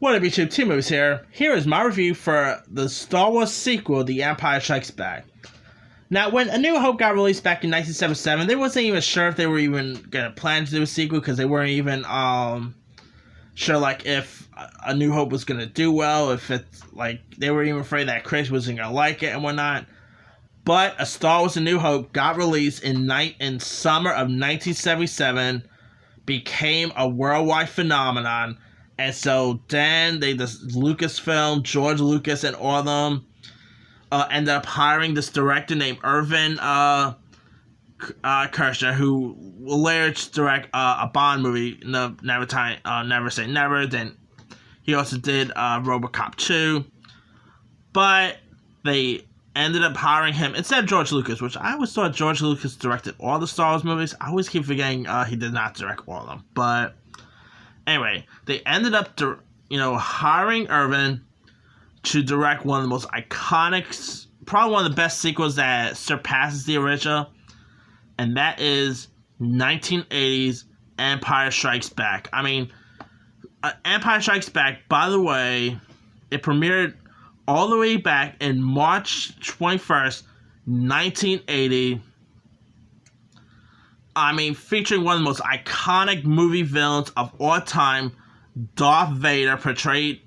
What up, YouTube? Two Movies here. Here is my review for the Star Wars sequel, The Empire Strikes Back. Now, when A New Hope got released back in 1977, they wasn't even sure if they were even gonna plan to do a sequel because they weren't even sure like if A New Hope was gonna do well, if it's like they were even afraid that Chris wasn't gonna like it and whatnot. But A Star Wars: A New Hope got released in summer of 1977, became a worldwide phenomenon. And so then Lucasfilm, George Lucas, and all of them ended up hiring this director named Irvin Kershner, who will later direct a Bond movie, Never Say Never. Then he also did RoboCop 2. But they ended up hiring him instead of George Lucas, which I always thought George Lucas directed all the Star Wars movies. I always keep forgetting he did not direct all of them. But anyway, they ended up, hiring Irvin to direct one of the most iconic, probably one of the best sequels that surpasses the original, and that is 1980's Empire Strikes Back. I mean, Empire Strikes Back, by the way, it premiered all the way back in March 21st, 1980. I mean, featuring one of the most iconic movie villains of all time, Darth Vader, portrayed,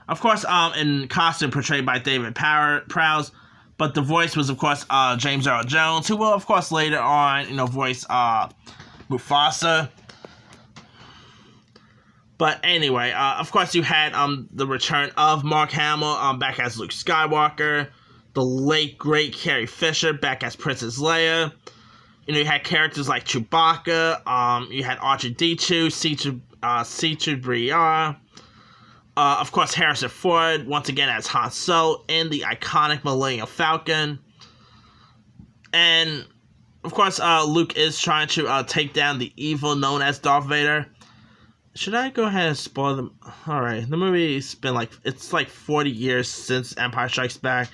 of course, in costume portrayed by David Prowse, but the voice was, of course, James Earl Jones, who will, of course, later on, voice Mufasa. But anyway, of course, you had the return of Mark Hamill back as Luke Skywalker, the late, great Carrie Fisher back as Princess Leia. You had characters like Chewbacca, you had R2-D2, C-3PO, of course, Harrison Ford, once again as Han Solo, in the iconic Millennium Falcon. And, of course, Luke is trying to take down the evil known as Darth Vader. Should I go ahead and spoil them? Alright, the movie's been it's 40 years since Empire Strikes Back.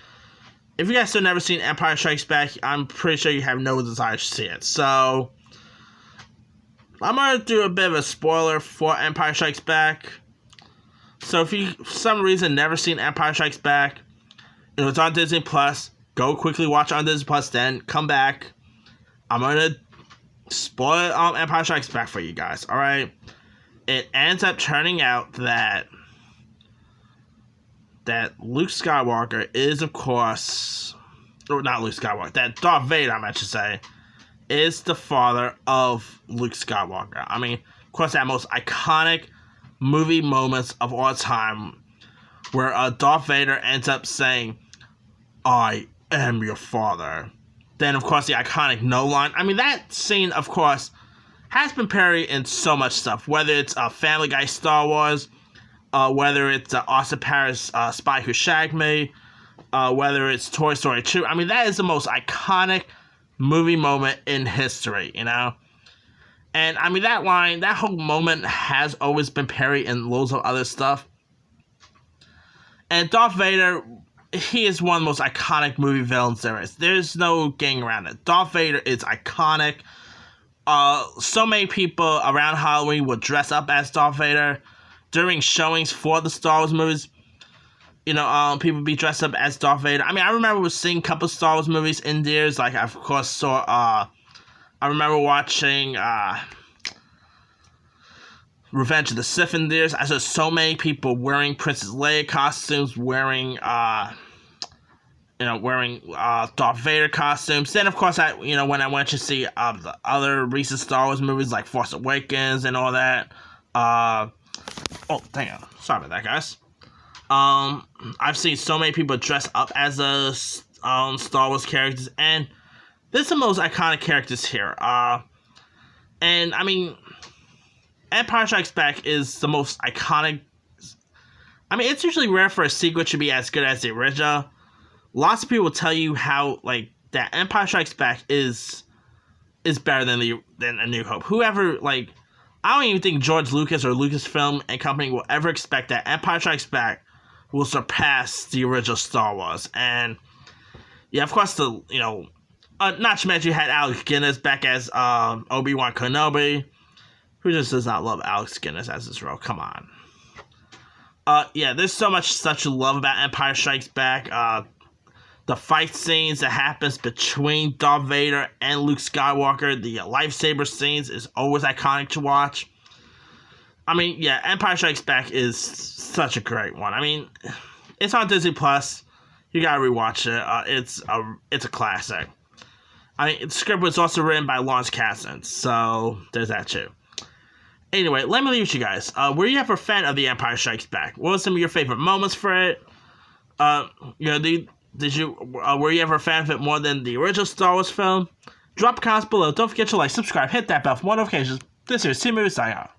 If you guys still never seen Empire Strikes Back, I'm pretty sure you have no desire to see it. So, I'm going to do a bit of a spoiler for Empire Strikes Back. So, if you, for some reason, never seen Empire Strikes Back, it's on Disney+, go quickly watch it on Disney+, then come back. I'm going to spoil Empire Strikes Back for you guys, alright? It ends up turning out that Luke Skywalker is, of course, or not Luke Skywalker, that Darth Vader, I meant to say, is the father of Luke Skywalker. I mean, of course, that most iconic movie moments of all time, where Darth Vader ends up saying, "I am your father." Then, of course, the iconic no line. I mean, that scene, of course, has been parodied in so much stuff, whether it's Family Guy Star Wars, whether it's Austin Powers' Spy Who Shagged Me, whether it's Toy Story 2. I mean, that is the most iconic movie moment in history, And, I mean, that line, that whole moment has always been parodied in loads of other stuff. And Darth Vader, he is one of the most iconic movie villains there is. There's no getting around it. Darth Vader is iconic. So many people around Halloween will dress up as Darth Vader. During showings for the Star Wars movies, people be dressed up as Darth Vader. I mean, I remember seeing a couple of Star Wars movies in theaters. Like, I, of course, saw, I remember watching, Revenge of the Sith in theaters. I saw so many people wearing Princess Leia costumes, wearing Darth Vader costumes. Then, of course, when I went to see, the other recent Star Wars movies, like Force Awakens and all that, oh, dang it. Sorry about that, guys. I've seen so many people dress up as Star Wars characters, and there's some of those iconic characters here. And, I mean, Empire Strikes Back is the most iconic. I mean, it's usually rare for a sequel to be as good as the original. Lots of people will tell you how, that Empire Strikes Back is better than A New Hope. Whoever, I don't even think George Lucas or Lucasfilm and company will ever expect that Empire Strikes Back will surpass the original Star Wars. And, yeah, of course, not to mention you had Alec Guinness back as Obi-Wan Kenobi. Who just does not love Alex Guinness as his role? Come on. Yeah, there's so much such love about Empire Strikes Back. The fight scenes that happens between Darth Vader and Luke Skywalker, the lightsaber scenes is always iconic to watch. I mean, yeah, Empire Strikes Back is such a great one. I mean, it's on Disney Plus. You gotta rewatch it. It's a classic. I mean, the script was also written by Lawrence Kasdan, so there's that too. Anyway, let me leave with you guys. Were you ever a fan of The Empire Strikes Back? What were some of your favorite moments for it? Were you ever a fan of it more than the original Star Wars film? Drop comments below. Don't forget to like, subscribe, hit that bell for more notifications. This is T-Movie signing out.